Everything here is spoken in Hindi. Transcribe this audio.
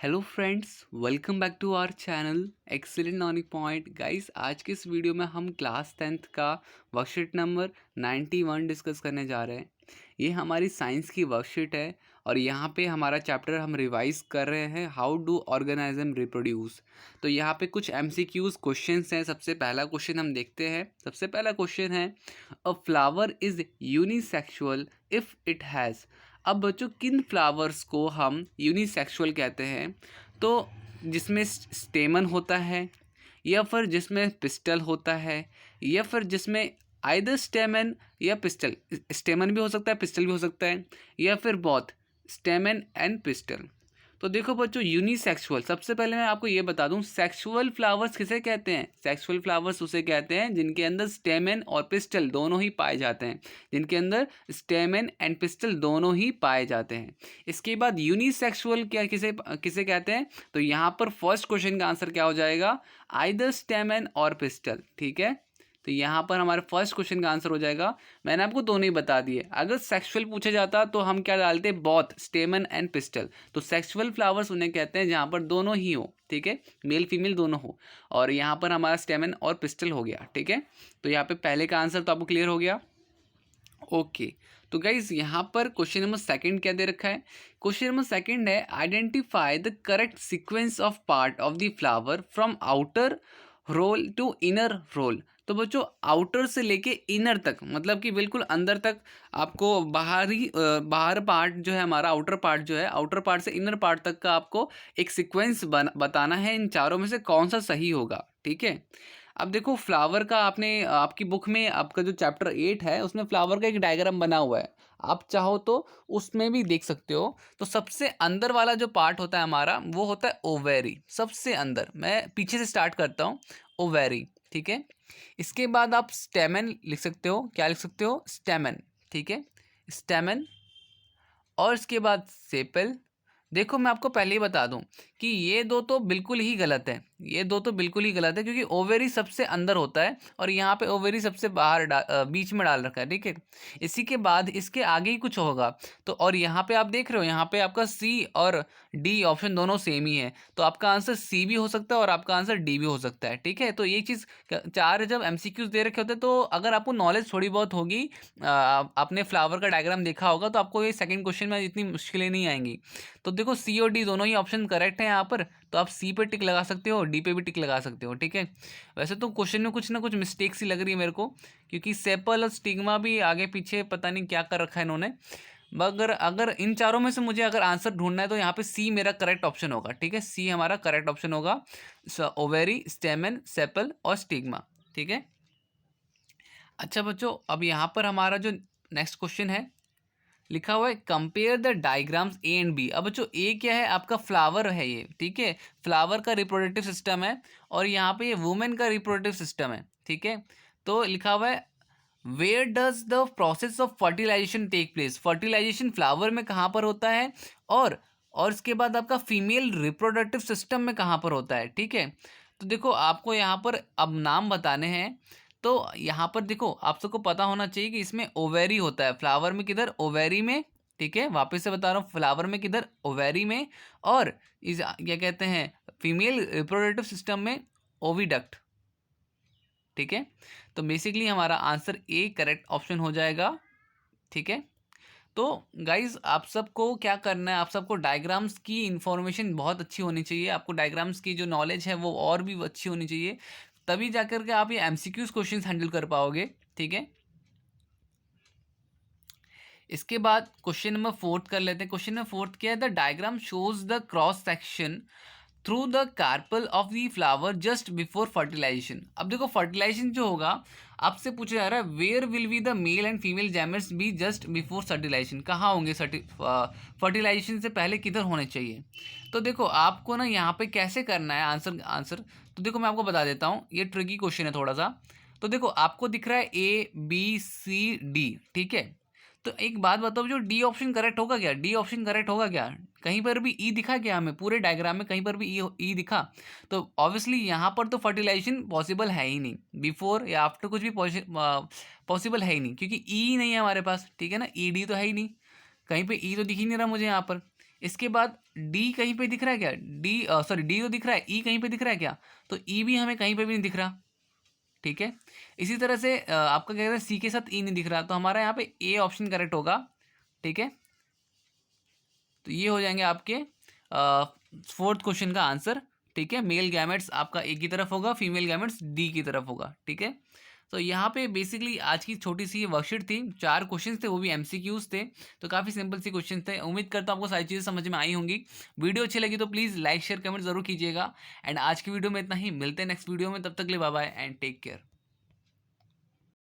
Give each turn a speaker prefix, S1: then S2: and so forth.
S1: Hello friends, welcome back to our channel excellent learning point. Guys, आज के इस वीडियो में हम क्लास 10th का वर्कशीट नंबर 91 डिस्कस करने जा रहे हैं। ये हमारी साइंस की वर्कशीट है और यहाँ पे हमारा चैप्टर हम रिवाइज कर रहे हैं, हाउ डू ऑर्गेनिज्म रिप्रोड्यूस। तो यहाँ पे कुछ MCQs क्वेश्चंस हैं। सबसे पहला क्वेश्चन हम देखते हैं। सबसे पहला क्वेश्चन है, अ flower is unisexual if it has. अब बच्चों, किन फ्लावर्स को हम यूनिसेक्सुअल कहते हैं? तो जिसमें स्टेमन होता है, या फिर जिसमें पिस्टल होता है, या फिर जिसमें आइदर स्टेमन या पिस्टल, स्टेमन भी हो सकता है, पिस्टल भी हो सकता है, या फिर बोथ स्टेमन एंड पिस्टल। तो देखो बच्चों, यूनिसेक्सुअल, सबसे पहले मैं आपको ये बता दूं, सेक्सुअल फ्लावर्स किसे कहते हैं? सेक्सुअल फ्लावर्स उसे कहते हैं जिनके अंदर स्टेमन और पिस्टल दोनों ही पाए जाते हैं, जिनके अंदर स्टेमन एंड पिस्टल दोनों ही पाए जाते हैं। इसके बाद यूनिसेक्सुअल क्या किसे किसे कहते हैं? तो यहाँ पर फर्स्ट क्वेश्चन का आंसर क्या हो जाएगा? आइदर स्टेमन और पिस्टल। ठीक है, तो यहाँ पर हमारे फर्स्ट क्वेश्चन का आंसर हो जाएगा। मैंने आपको दोनों ही बता दिए। अगर सेक्सुअल पूछा जाता तो हम क्या डालते? Both स्टेमन and pistol. तो सेक्सुअल फ्लावर्स उन्हें कहते हैं जहाँ पर दोनों ही हो, ठीक है, मेल फीमेल दोनों हो। और यहाँ पर हमारा स्टेमन और पिस्टल हो गया, ठीक है। तो यहाँ पे पहले का आंसर तो आपको क्लियर हो गया। ओके, तो गाइज यहाँ पर क्वेश्चन नंबर सेकंड क्या दे रखा है? क्वेश्चन नंबर सेकंड है, identify the correct sequence of part of the flower from outer whorl to inner whorl. तो बच्चों, आउटर से लेके इनर तक, मतलब कि बिल्कुल अंदर तक आपको बाहर पार्ट जो है हमारा, आउटर पार्ट जो है, आउटर पार्ट से इनर पार्ट तक का आपको एक सीक्वेंस बताना है। इन चारों में से कौन सा सही होगा, ठीक है। अब देखो, फ्लावर का आपने आपकी बुक में आपका जो चैप्टर 8 है उसमें फ्लावर का एक डायग्राम बना हुआ है। आप चाहो तो उसमें भी देख सकते हो। तो सबसे अंदर वाला जो पार्ट होता है हमारा, वो होता है ओवेरी। सबसे अंदर, मैं पीछे से स्टार्ट करता हूँ, ओवेरी, ठीक है। इसके बाद आप स्टेमन लिख सकते हो। क्या लिख सकते हो? स्टेमन, ठीक है, स्टेमन। और इसके बाद सेपल। देखो, मैं आपको पहले ही बता दूं कि ये दो तो बिल्कुल ही गलत है, ये दो तो बिल्कुल ही गलत है, क्योंकि ओवेरी सबसे अंदर होता है और यहाँ पे ओवेरी सबसे बाहर बीच में डाल रखा है, ठीक है। इसी के बाद इसके आगे ही कुछ होगा। तो और यहाँ पे आप देख रहे हो, यहाँ पे आपका सी और डी ऑप्शन दोनों सेम ही है। तो आपका आंसर सी भी हो सकता है और आपका आंसर डी भी हो सकता है, ठीक है। तो ये चीज़, चार जब MCQs दे रखे होते हैं, तो अगर आपको नॉलेज थोड़ी बहुत होगी, आपने फ्लावर का डायग्राम देखा होगा, तो आपको ये सेकंड क्वेश्चन में इतनी मुश्किलें नहीं आएंगी। तो देखो, सी और डी दोनों ही ऑप्शन करेक्ट हैं यहाँ पर। तो आप सी पे टिक लगा सकते हो, डी पे भी टिक लगा सकते हो, ठीक है। वैसे तो क्वेश्चन में कुछ ना कुछ मिस्टेक सी लग रही है मेरे को, क्योंकि सेपल और स्टिग्मा भी आगे पीछे पता नहीं क्या कर रखा है इन्होंने। मगर अगर इन चारों में से मुझे अगर आंसर ढूंढना है, तो यहाँ पे सी मेरा करेक्ट ऑप्शन होगा, ठीक है। सी हमारा करेक्ट ऑप्शन होगा, ओवेरी, स्टेमन, सेपल और स्टिग्मा, ठीक है। अच्छा बच्चों, अब यहाँ पर हमारा जो नेक्स्ट क्वेश्चन है, लिखा हुआ है, compare the diagrams A and B. अब बच्चों, ए क्या है? आपका फ्लावर है ये, ठीक है। फ्लावर का रिप्रोडक्टिव सिस्टम है और यहाँ पे ये वुमेन का रिप्रोडक्टिव सिस्टम है, ठीक है। तो लिखा हुआ है, where does the process of fertilization take place. Fertilization flower में कहाँ पर होता है, और इसके बाद आपका फीमेल रिप्रोडक्टिव सिस्टम में कहाँ पर होता है, ठीक है। तो देखो, आपको यहाँ पर अब नाम बताने हैं। तो यहाँ पर देखो, आप सबको पता होना चाहिए कि इसमें ओवेरी होता है। फ्लावर में किधर? ओवेरी में, ठीक है। वापस से बता रहा हूँ, फ्लावर में किधर? ओवेरी में। और इस क्या कहते हैं, फीमेल रिप्रोडक्टिव सिस्टम में ओविडक्ट, ठीक है। तो बेसिकली हमारा आंसर ए करेक्ट ऑप्शन हो जाएगा, ठीक है। तो गाइज, आप सबको क्या करना है, आप सबको डायग्राम्स की इंफॉर्मेशन बहुत अच्छी होनी चाहिए। आपको डायग्राम्स की जो नॉलेज है वो और भी अच्छी होनी चाहिए, तभी जाकर के आप ये MCQs क्वेश्चंस हैंडल कर पाओगे, ठीक है। इसके बाद क्वेश्चन नंबर 4 कर लेते हैं। क्वेश्चन नंबर 4 क्या है? The diagram shows the cross section through the carpel of the flower just before fertilization. अब देखो, फर्टिलाइजेशन जो होगा, आपसे पूछा जा रहा है, where will be the male and female gametes be just before fertilization. कहाँ होंगे फर्टिलाइजेशन से पहले, किधर होने चाहिए? तो देखो, आपको ना यहाँ पे कैसे करना है आंसर। तो देखो, मैं आपको बता देता हूँ, ये ट्रिकी क्वेश्चन है थोड़ा सा। तो देखो, आपको दिख रहा है ABCD, ठीक है। तो एक बात बताओ, जो डी ऑप्शन करेक्ट होगा क्या? डी ऑप्शन करेक्ट होगा क्या? कहीं पर भी ई दिखा क्या हमें? पूरे डायग्राम में कहीं पर भी ई दिखा? तो ऑब्वियसली यहाँ पर तो फर्टिलाइजेशन पॉसिबल है ही नहीं, बिफोर या आफ्टर कुछ भी पॉसिबल है ही नहीं, क्योंकि ई नहीं है हमारे पास, ठीक है ना। ई डी तो है ही नहीं, कहीं पे ई तो दिख ही नहीं रहा मुझे यहाँ पर। इसके बाद डी कहीं पे दिख रहा है क्या? डी सॉरी डी तो दिख रहा है, ई कहीं पे दिख रहा है क्या? तो ई भी हमें कहीं पे भी नहीं दिख रहा। ठीक है, इसी तरह से आपका क्या कहते हैं सी के साथ ई नहीं दिख रहा, तो हमारा यहाँ पे ए ऑप्शन करेक्ट होगा। ठीक है, तो ये हो जाएंगे आपके फोर्थ क्वेश्चन का आंसर। ठीक है, मेल गैमेट्स आपका ए की तरफ होगा, फीमेल गैमेट्स डी की तरफ होगा। ठीक है, तो यहाँ पे बेसिकली आज की छोटी सी वर्कशीट थी, 4 क्वेश्चन थे, वो भी एमसीक्यूज थे, तो काफ़ी सिंपल सी क्वेश्चन थे। उम्मीद करता हूँ आपको सारी चीज़ें समझ में आई होंगी। वीडियो अच्छी लगी तो प्लीज़ लाइक शेयर कमेंट जरूर कीजिएगा। एंड आज की वीडियो में इतना ही, मिलते हैं नेक्स्ट वीडियो में, तब तक के लिए bye bye and take care.